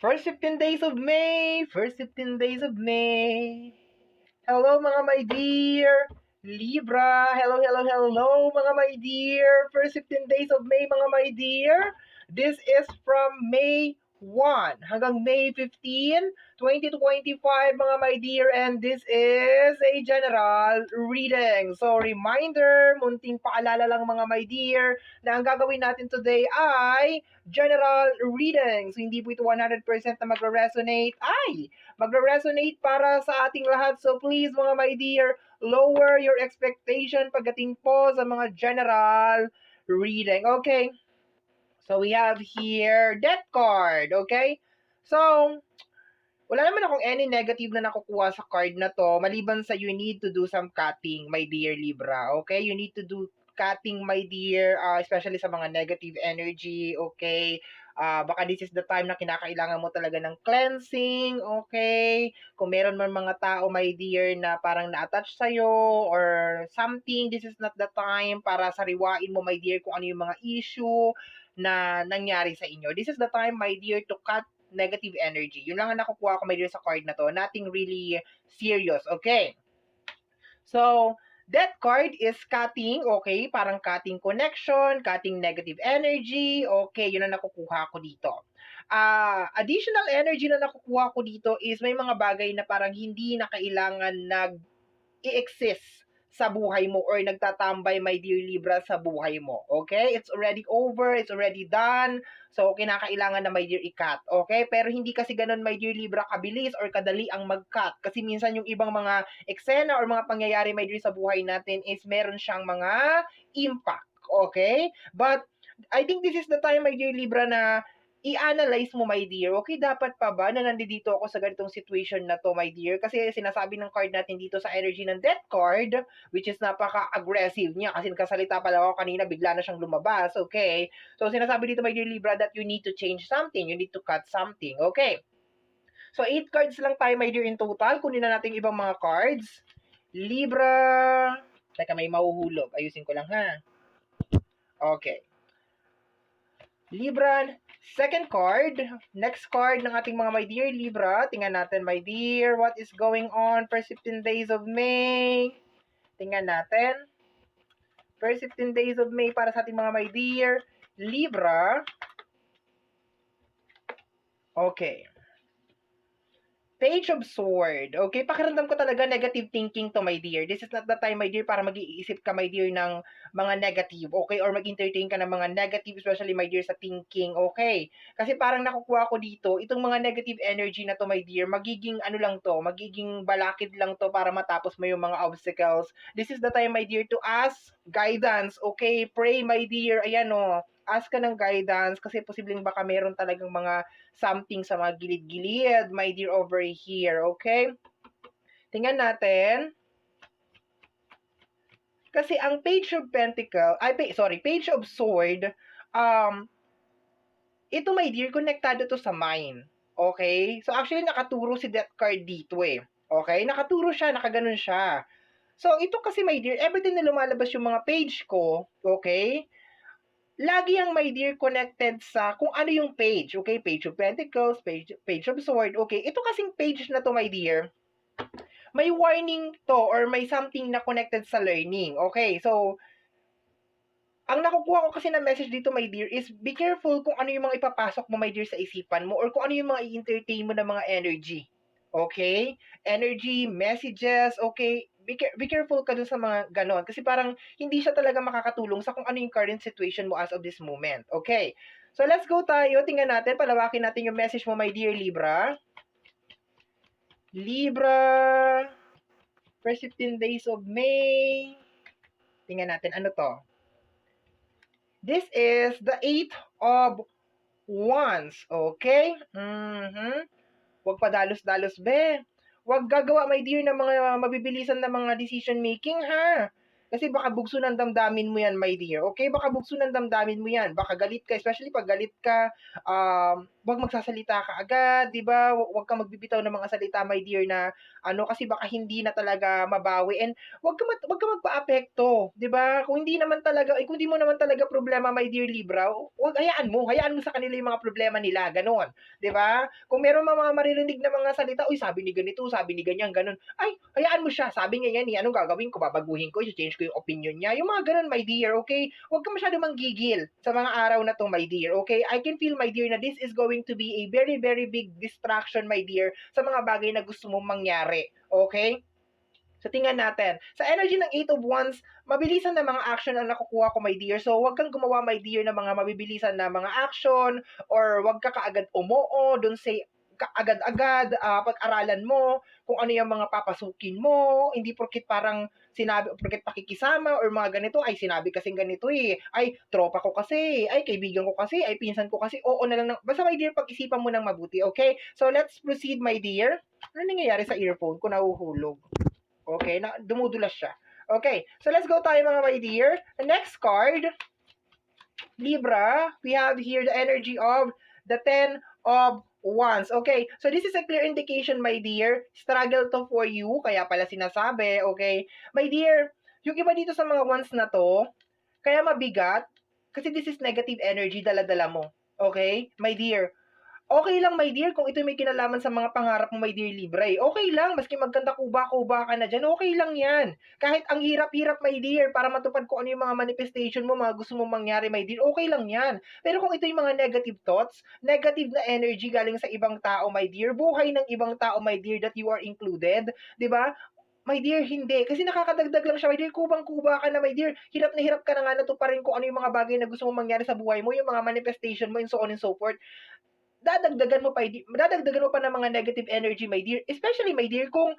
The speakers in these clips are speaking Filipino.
First 15 days of May! First 15 days of May! Hello mga my dear! Libra! Hello, hello, hello mga my dear! First 15 days of May mga my dear! This is from May 1 hanggang May 15, 2025 mga my dear, and this is a general reading. So reminder, munting paalala lang mga my dear, na ang gagawin natin today ay general reading. So hindi po ito 100% na magre-resonate. Magre-resonate para sa ating lahat. So please mga my dear, lower your expectation pagdating po sa mga general reading. Okay? So we have here death card. Okay? So, wala naman akong any negative na nakukuha sa card na to, maliban sa you need to do some cutting, my dear Libra. Okay? You need to do cutting, my dear, especially sa mga negative energy. Okay? Baka this is the time na kinakailangan mo talaga ng cleansing. Okay? Kung meron man mga tao, my dear, na parang na-attach sa'yo or something, this is not the time para sariwain mo, my dear, kung ano yung mga issue na nangyari sa inyo. This is the time, my dear, to cut negative energy. Yun lang ang nakukuha ko, my dear, sa card na to. Nothing really serious. Okay? So, that card is cutting, okay? Parang cutting connection, cutting negative energy. Okay, yun ang nakukuha ko dito. Additional energy na nakukuha ko dito is may mga bagay na parang hindi na kailangan nag-i-exist sa buhay mo or nagtatambay, my dear Libra, sa buhay mo. Okay? It's already over. It's already done. So, kinakailangan na, my dear, i-cut. Okay? Pero hindi kasi ganun, my dear Libra, kabilis or kadali ang mag-cut. Kasi minsan yung ibang mga eksena or mga pangyayari, my dear, sa buhay natin is meron siyang mga impact. Okay? But, I think this is the time, my dear Libra, na i-analyze mo, my dear, okay, dapat pa ba na nandito ako sa ganitong situation na to, my dear? Kasi sinasabi ng card natin dito sa energy ng death card, which is napaka-aggressive niya, kasi nagkasalita pala ako kanina, bigla na siyang lumabas, okay? So, sinasabi dito, my dear Libra, that you need to change something, you need to cut something, okay? So, 8 cards lang tayo, my dear, in total. Kunin na natin ibang mga cards. Libra, teka, may mahuhulog. Ayusin ko lang, ha? Okay. Libra, second card. Next card ng ating mga my dear Libra. Tingnan natin, my dear, what is going on for 15 days of May. Tingnan natin. First 15 days of May para sa ating mga my dear Libra. Okay. Page of Sword. Okay, pakiramdam ko talaga negative thinking to, my dear. This is not the time, my dear, para mag-iisip ka, my dear, ng mga negative, okay? Or mag-entertain ka ng mga negative, especially, my dear, sa thinking, okay? Kasi parang nakukuha ko dito, itong mga negative energy na to, my dear, magiging ano lang to, magiging balakid lang to para matapos mo yung mga obstacles. This is the time, my dear, to ask guidance, okay? Pray, my dear. Ayan, oh. Ask ka ng guidance kasi posibleng baka meron talagang mga something sa mga gilid-gilid, my dear, over here, okay? Tingnan natin. Kasi ang Page of Pentacle, Page of Sword, ito, my dear, konektado to sa mind. Okay? So, actually, nakaturo si Death card dito eh. Okay? Nakaturo siya, nakaganon siya. So, ito kasi, my dear, everything na lumalabas yung mga page ko, okay? Lagi ang, my dear, connected sa kung ano yung page. Okay? Page of Pentacles, page of Sword. Okay? Ito kasing page na to, my dear, may warning to or may something na connected sa learning. Okay? So, ang nakukuha ko kasi na message dito, my dear, is be careful kung ano yung mga ipapasok mo, my dear, sa isipan mo or kung ano yung mga i-entertain mo na mga energy. Okay? Energy, messages, okay? Be careful ka dun sa mga ganon. Kasi parang hindi siya talaga makakatulong sa kung ano yung current situation mo as of this moment. Okay? So, let's go tayo. Tingnan natin, palawakin natin yung message mo, my dear Libra. Libra, first 15 days of May. Tingnan natin, ano to? This is the 8 of Wands. Okay? Huwag padalos-dalos, be. Huwag gagawa, my dear, ng mga mabibilisan na mga decision making, ha? Kasi baka bugso ng damdamin mo yan, my dear. Okay? Baka bugso ng damdamin mo yan. Baka galit ka, especially pag galit ka, wag magsasalita ka agad, 'di ba? Wag kang magbibitaw ng mga salita, my dear, na ano, kasi baka hindi na talaga mabawi, and wag ka magpaapekto, 'di ba? Kung hindi naman talaga, kung hindi mo naman talaga problema, my dear Libra, wag, hayaan mo sa kanila yung mga problema nila, gano'n, 'di ba? Kung meron mga maririnig na mga salita, uy, sabi ni ganito, sabi ni ganyan, gano'n. Ay, hayaan mo siya, sabi niya yan, anong gagawin ko? Babaguhin ko, i-change ko yung opinion niya. Yung mga gano'n, my dear, okay? Huwag ka masyadong manggigil sa mga araw na to, my dear, okay? I can feel, my dear, na this is going to be a very, very big distraction, my dear, sa mga bagay na gusto mong mangyari, okay? So, tingnan natin. Sa energy ng Eight of Wands, mabilisan na mga action ang nakukuha ko, my dear. So, wag kang gumawa, my dear, ng mga mabibilisan na mga action, or wag ka kaagad umoo, don't say agad-agad, pag-aralan mo kung ano yung mga papasukin mo, hindi porkit parang sinabi, porkit pakikisama, or mga ganito, ay sinabi kasing ganito eh, ay tropa ko kasi, ay kaibigan ko kasi, ay pinsan ko kasi, oo na lang, basta, my dear, pag-isipan mo ng mabuti, okay? So, let's proceed, my dear. Ano nangyayari sa earphone ko? Nahuhulog. Okay, na dumudulas siya. Okay, so let's go tayo, mga my dear. The next card, Libra, we have here the energy of the Ten of Wands. Okay, so this is a clear indication, my dear. Struggle to for you, kaya pala sinasabi, okay? My dear, yung iba dito sa mga wands na to, kaya mabigat, kasi this is negative energy, dala-dala mo. Okay, my dear, okay lang, my dear, kung ito may kinalaman sa mga pangarap mo, my dear Libra, eh. Okay lang, maski magkanta kuba-kuba ka na dyan, okay lang yan. Kahit ang hirap-hirap, my dear, para matupad ko ano yung mga manifestation mo, mga gusto mong mangyari, my dear, okay lang yan. Pero kung ito yung mga negative thoughts, negative na energy galing sa ibang tao, my dear, buhay ng ibang tao, my dear, that you are included, di ba? My dear, hindi. Kasi nakakadagdag lang siya, my dear. Kubang-kuba ka na, my dear. Hirap na hirap ka na nga natuparin kung ano yung mga bagay na gusto mong mangyari sa buhay mo, yung mga manifestation mo, and so on and so forth. Dadagdagan mo pa ng mga negative energy, my dear. Especially, my dear, kung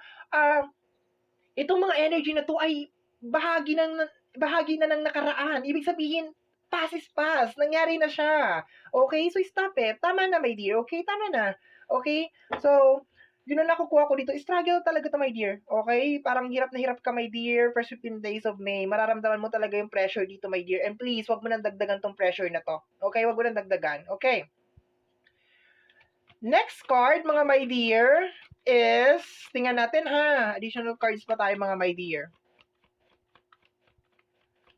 itong mga energy na to ay bahagi na ng nakaraan. Ibig sabihin, past is past. Nangyari na siya. Okay? So, stop it. Tama na, my dear. Okay? Tama na. Okay? So, yun ang nakukuha ko dito. Struggle talaga to, my dear. Okay? Parang hirap na hirap ka, my dear. First 15 days of May. Mararamdaman mo talaga yung pressure dito, my dear. And please, wag mo nang dagdagan tong pressure na to. Okay? Wag mo nang dagdagan. Okay? Next card, mga my dear, is, tingnan natin ha, additional cards pa tayo, mga my dear.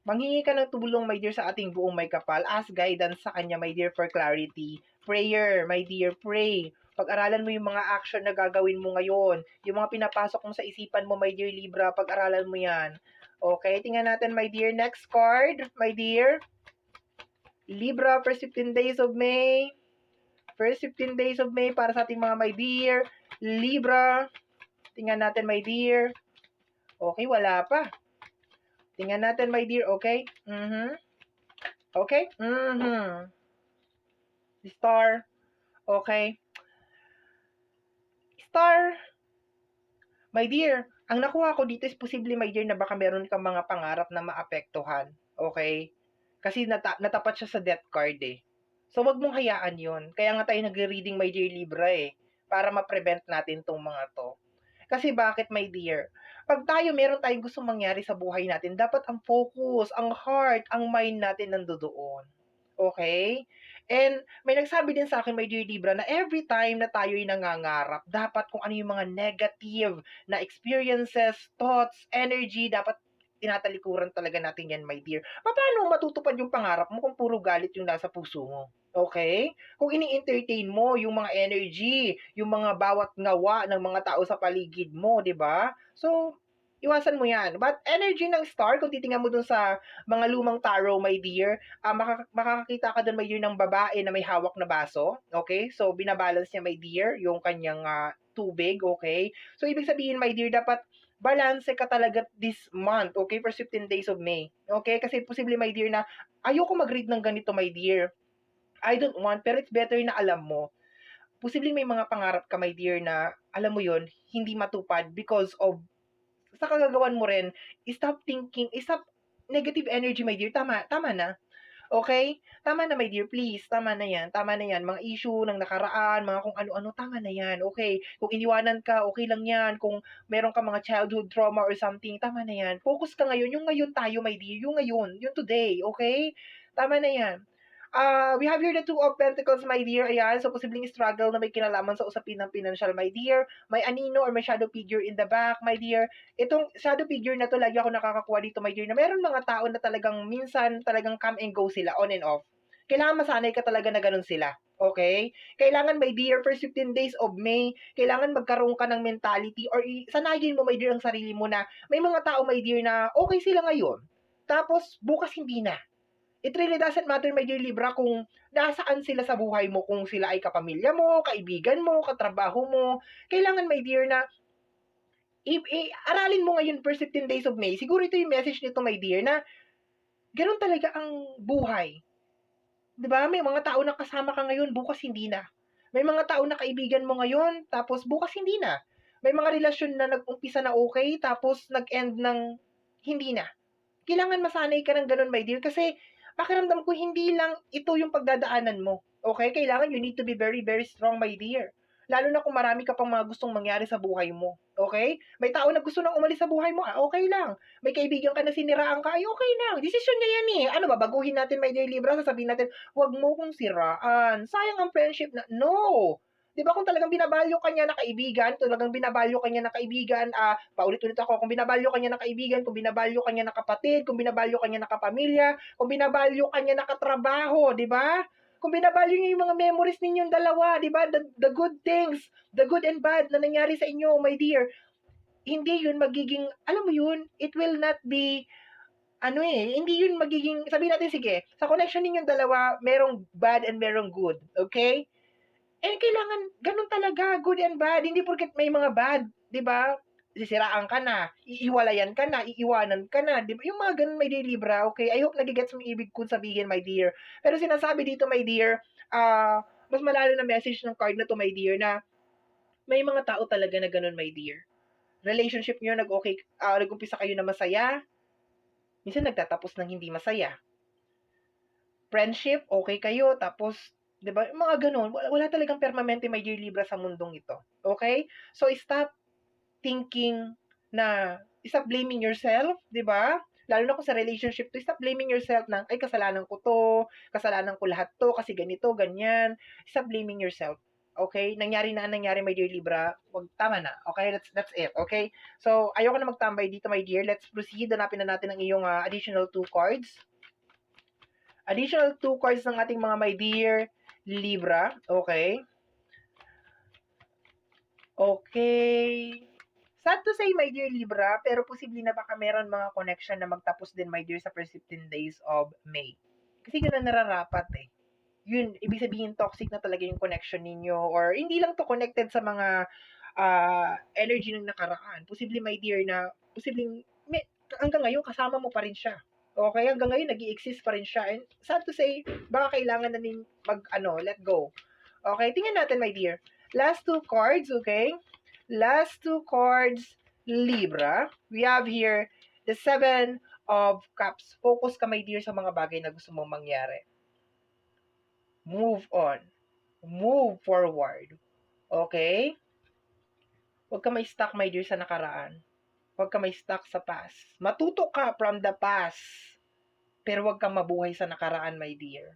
Manghingi ka ng tulong, my dear, sa ating buong may kapal. Ask guidance sa kanya, my dear, for clarity. Prayer, my dear, pray. Pag-aralan mo yung mga action na gagawin mo ngayon. Yung mga pinapasok mo sa isipan mo, my dear Libra, pag-aralan mo yan. Okay, tingnan natin, my dear. Next card, my dear. Libra, first 15 days of May. First 15 days of May para sa ating mga my dear Libra. Tingnan natin, my dear. Okay, wala pa. Tingnan natin, my dear. Okay? Okay? Star. Okay. Star. My dear, ang nakuha ko dito is posible, my dear, na baka meron kang mga pangarap na maapektuhan. Okay? Kasi natapat siya sa death card eh. So, wag mong hayaan yon. Kaya nga tayo nagre-reading, my dear Libra eh. Para ma-prevent natin tong mga to. Kasi bakit, my dear? Pag meron tayong gustong mangyari sa buhay natin, dapat ang focus, ang heart, ang mind natin nandoon. Okay? And may nagsabi din sa akin, my dear Libra, na every time na tayo'y nangangarap, dapat kung ano yung mga negative na experiences, thoughts, energy, dapat tinatalikuran talaga natin yan, my dear. Paano matutupad yung pangarap mo kung puro galit yung nasa puso mo? Okay? Kung ini-entertain mo yung mga energy, yung mga bawat ngawa ng mga tao sa paligid mo, 'di ba? So, iwasan mo 'yan. But energy ng star, kung titingnan mo dun sa mga lumang tarot, my dear, makakakita ka dun, my dear, ng babae na may hawak na baso. Okay? So, binabalance niya, my dear, yung kanyang tubig. Okay? So, ibig sabihin, my dear, dapat balance ka talaga this month, okay, for 15 days of May. Okay? Kasi posible, my dear, na ayoko mag-read ng ganito, my dear. I don't want, pero it's better na alam mo. Posibleng may mga pangarap ka, my dear, na alam mo yon hindi matupad because of sa kagagawan mo rin. Stop thinking, stop negative energy, my dear. Tama na. Okay? Tama na, my dear, please. Tama na yan. Tama na yan. Mga issue ng nakaraan, mga kung ano-ano, tama na yan. Okay? Kung iniwanan ka, okay lang yan. Kung meron ka mga childhood trauma or something, tama na yan. Focus ka ngayon. Yung ngayon tayo, my dear. Yung ngayon. Yung today. Okay? Tama na yan. We have here the Two of Pentacles, my dear. Ayan, so posibleng struggle na may kinalaman sa usapin ng financial, my dear. May anino or may shadow figure in the back, my dear. Itong shadow figure na to, lagi ako nakakakuha dito, my dear, na meron mga tao na talagang minsan talagang come and go sila, on and off. Kailangan masanay ka talaga na ganun sila. Okay? Kailangan, my dear, first 15 days of May, kailangan magkaroon ka ng mentality or sanayin mo, my dear, ang sarili mo na may mga tao, my dear, na okay sila ngayon. Tapos, bukas hindi na. It really doesn't matter, my dear Libra, kung nasaan sila sa buhay mo, kung sila ay kapamilya mo, kaibigan mo, katrabaho mo. Kailangan, my dear, na aralin mo ngayon first 15 days of May. Siguro ito yung message nito, my dear, na ganun talaga ang buhay. 'Di ba? May mga tao na kasama ka ngayon, bukas hindi na. May mga tao na kaibigan mo ngayon, tapos bukas hindi na. May mga relasyon na nag-umpisa na okay, tapos nag-end ng hindi na. Kailangan masanay ka ng ganun, my dear, kasi pakiramdam ko hindi lang ito yung pagdadaanan mo. Okay? Kailangan you need to be very, very strong, my dear. Lalo na kung marami ka pang mga gustong mangyari sa buhay mo. Okay? May tao na gusto nang umalis sa buhay mo, okay lang. May kaibigan ka na siniraan ka, ay okay lang. Desisyon niya yan eh. Ano ba, baguhin natin, my dear Libra, sasabihin natin, wag mo kong siraan. Sayang ang friendship na, no. 'Di ba kung talagang binabalyo ka niya na kaibigan, talagang binabalyo ka niya na kaibigan, paulit-ulit ako, kung binabalyo ka niya na kaibigan, kung binabalyo ka niya na kapatid, kung binabalyo ka niya na kapamilya, kung binabalyo ka niya na katrabaho, 'di ba? Kung binabalyo niyo yung mga memories ninyong dalawa, 'di ba? The good things, the good and bad na nangyari sa inyo, my dear. Hindi yun magiging, alam mo yun, it will not be hindi yun magiging, sabihin natin, sige, sa connection ninyong dalawa, merong bad and merong good, okay? Kailangan ganun talaga, good and bad. Hindi porket may mga bad, 'di ba? Sisiraan ka na, iiwalayan ka na, iiwanan ka na, 'di ba? Yung mga ganun, my dear Libra, okay? I hope nagigets mo ibig kong sabihin, my dear. Pero sinasabi dito, my dear, mas malalim na message ng card na to, my dear, na may mga tao talaga na ganun, my dear. Relationship niyo nag-okay, nag-umpisa kayo na masaya, minsan nagtatapos ng hindi masaya. Friendship, okay kayo, tapos 'di ba? Mga gano'n, wala talagang permanente, my dear Libra, sa mundong ito. Okay? So stop thinking stop blaming yourself, 'di ba? Lalo na kung sa relationship to, stop blaming yourself na, ay, kasalanan ko to, kasalanan ko lahat to, kasi ganito, ganyan. Stop blaming yourself. Okay? Nangyari na nangyari, my dear Libra. Tama na. Okay? That's it. Okay? So, ayoko na magtambay dito, my dear. Let's proceed. Hanapin na natin ang iyong additional 2 cards. Additional 2 cards ng ating mga my dear Libra. Okay? Okay. Sad to say, my dear Libra, pero posible na baka meron mga connection na magtapos din, my dear, sa first 15 days of May. Kasi yun na nararapat eh. Yun, ibig sabihin toxic na talaga yung connection ninyo, or hindi lang to connected sa mga energy ng nakaraan. Posible, my dear, na posibleng hanggang ngayon kasama mo pa rin siya. Okay, hanggang ngayon nag-i-exist pa rin siya. And sad to say, baka kailangan na nin let go. Okay, tingnan natin, my dear. Last 2 cards, okay? Last 2 cards, Libra. We have here the 7 of Cups. Focus ka, my dear, sa mga bagay na gusto mong mangyari. Move on. Move forward. Okay? Huwag ka may stuck, my dear, sa nakaraan. Huwag ka may stuck sa past. Matuto ka from the past. Pero huwag kang mabuhay sa nakaraan, my dear.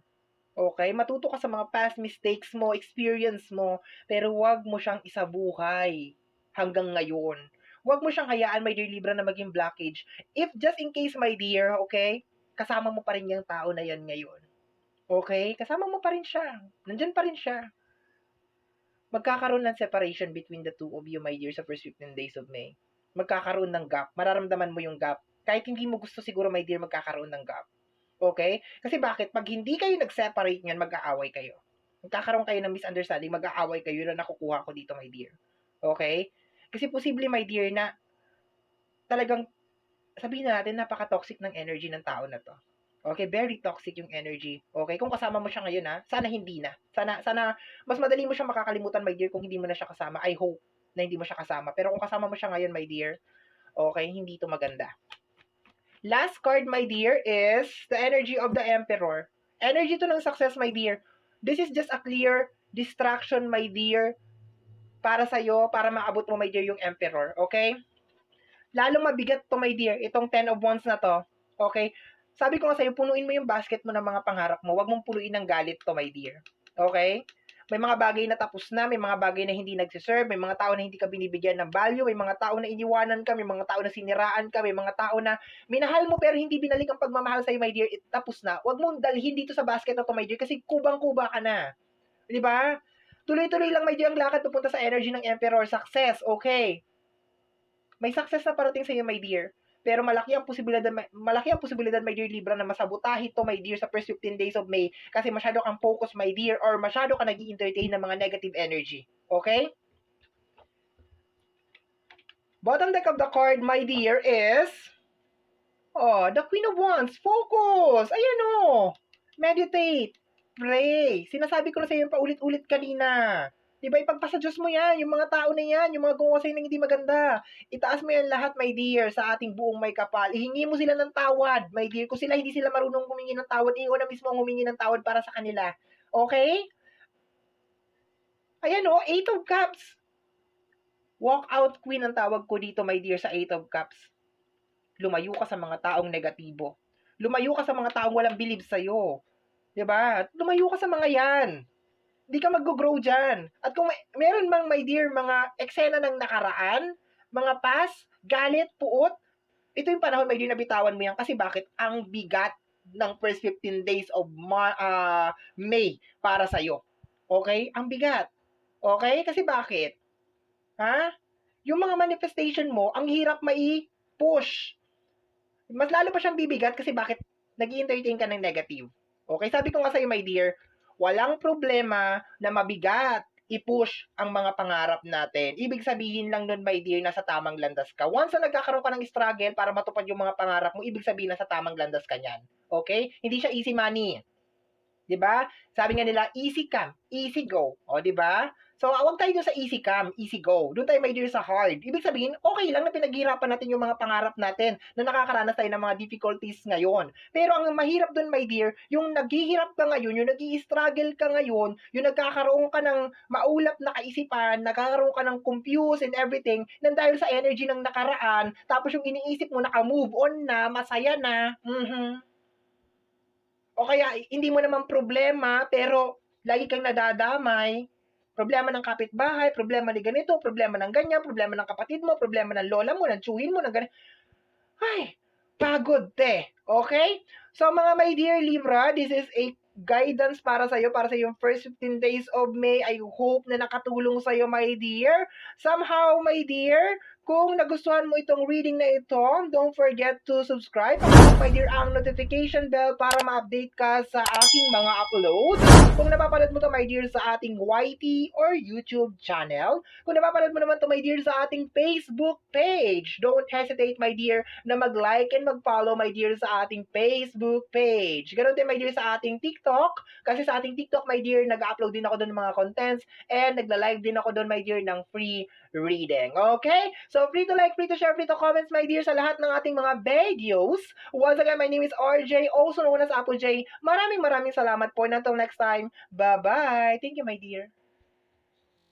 Okay? Matuto ka sa mga past mistakes mo, experience mo, pero huwag mo siyang isabuhay hanggang ngayon. Huwag mo siyang hayaan, my dear Libra, na maging blockage. If just in case, my dear, okay, kasama mo pa rin yung tao na yan ngayon. Okay? Kasama mo pa rin siya. Nandyan pa rin siya. Magkakaroon ng separation between the two of you, my dear, sa first 15 days of May. Magkakaroon ng gap. Mararamdaman mo yung gap. Kahit hindi mo gusto, siguro, my dear, magkakaroon ng gap. Okay? Kasi bakit? Pag hindi kayo nag-separate niyan, mag-aaway kayo. Magkakaroon kayo ng misunderstanding, mag-aaway kayo, na nakukuha ko dito, my dear. Okay? Kasi posible, my dear, na talagang, sabihin na natin, napaka-toxic ng energy ng tao na to. Okay, very toxic yung energy. Okay, kung kasama mo siya ngayon, sana hindi na. Sana mas madali mo siya makakalimutan, my dear, kung hindi mo na siya kasama. I hope na hindi mo siya kasama. Pero kung kasama mo siya ngayon, my dear, okay, hindi to maganda. Last card, my dear, is the energy of the Emperor. Energy to ng success, my dear. This is just a clear distraction, my dear, para sa'yo, para maabot mo, my dear, yung Emperor. Okay? Lalong mabigat to, my dear, itong 10 of Wands na to. Okay? Sabi ko nga sa'yo, punuin mo yung basket mo ng mga pangarap mo. Huwag mong punuin ng galit to, my dear. Okay? May mga bagay na tapos na, may mga bagay na hindi nagsiserve, may mga tao na hindi ka binibigyan ng value, may mga tao na iniwanan ka, may mga tao na siniraan ka, may mga tao na minahal mo pero hindi binalik ang pagmamahal sa'yo, my dear, tapos na. Huwag mong dalhin dito sa basket na to, my dear, kasi kubang-kuba ka na. Di ba? Tuloy-tuloy lang, my dear, ang lakad pupunta sa energy ng Emperor. Success, okay. May success na parating sa iyo, my dear. Pero malaki ang posibilidad, my dear Libra, na masabotahe to, my dear, sa first 15 days of May kasi masyado kang focus, my dear, or masyado ka nag-i-entertain ng mga negative energy. Okay? Bottom deck of the card, my dear, is the Queen of Wands. Focus! Ayan o! Meditate. Pray. Sinasabi ko na sa iyo paulit-ulit kanina. Diba, ipagpasa Diyos mo yan, yung mga tao na yan, yung mga gumawa sa'yo ng hindi maganda. Itaas mo yan lahat, my dear, sa ating buong may kapal. Ihingi mo sila ng tawad, my dear. Kung sila hindi sila marunong humingi ng tawad, ikaw na mismo ang humingi ng tawad para sa kanila. Okay? Ayan o, 8 of Cups. Walk out queen ang tawag ko dito, my dear, sa 8 of Cups. Lumayo ka sa mga taong negatibo. Lumayo ka sa mga taong walang believe sa'yo. Diba? Lumayo ka sa mga yan. Di ka mag-grow dyan. At kung meron mang, my dear, mga eksena ng nakaraan, mga past, galit, puot, ito yung panahon, my dear, na bitawan mo yan. Kasi bakit? Ang bigat ng first 15 days of May para sa'yo. Okay? Ang bigat. Okay? Kasi bakit? Ha? Yung mga manifestation mo, ang hirap mai-push. Mas lalo pa siyang bibigat kasi bakit? Nag-i-entertain ka ng negative. Okay? Sabi ko nga sa'yo, my dear, walang problema na mabigat i-push ang mga pangarap natin. Ibig sabihin lang nun, my dear, nasa tamang landas ka. Once na nagkakaroon ka ng struggle para matupad yung mga pangarap mo, ibig sabihin nasa tamang landas ka niyan. Okay? Hindi siya easy money. 'Di ba? Sabi nga nila, easy come, easy go. O, 'di ba? So, wag tayo dun sa easy come, easy go. Doon tayo, my dear, sa hard. Ibig sabihin, okay lang na pinaghihirapan natin yung mga pangarap natin na nakakaranas tayo ng mga difficulties ngayon. Pero ang mahirap doon, my dear, yung naghihirap ka ngayon, yung nag-i-struggle ka ngayon, yung nagkakaroon ka ng maulap na kaisipan, nagkakaroon ka ng confused and everything, nang dahil sa energy ng nakaraan, tapos yung iniisip mo, naka-move on na, masaya na, o kaya, hindi mo naman problema, pero lagi kang nadadamay. Problema ng kapitbahay, problema ni ganito, problema ng ganyan, problema ng kapatid mo, problema ng lola mo, ng tsuhin mo, ng ganyan. Ay, pagod te. Okay? So, mga my dear Libra, this is a guidance para sa yung first 15 days of May. I hope na nakatulong sa iyo, my dear. Somehow, my dear, kung nagustuhan mo itong reading na ito, don't forget to subscribe. My dear, ang notification bell para ma-update ka sa aking mga upload. Kung napapanood mo to, my dear, sa ating YT or YouTube channel. Kung napapanood mo naman to, my dear, sa ating Facebook page, don't hesitate, my dear, na mag-like and mag-follow, my dear, sa ating Facebook page. Ganun din, my dear, sa ating TikTok. Kasi sa ating TikTok, my dear, nag-upload din ako doon ng mga contents and nagla-live din ako doon, my dear, ng free reading. Okay? So, free to like, free to share, free to comments, my dear, sa lahat ng ating mga videos. Once again, my name is RJ, also known as Apple J. Maraming salamat po. And until next time, bye-bye. Thank you, my dear.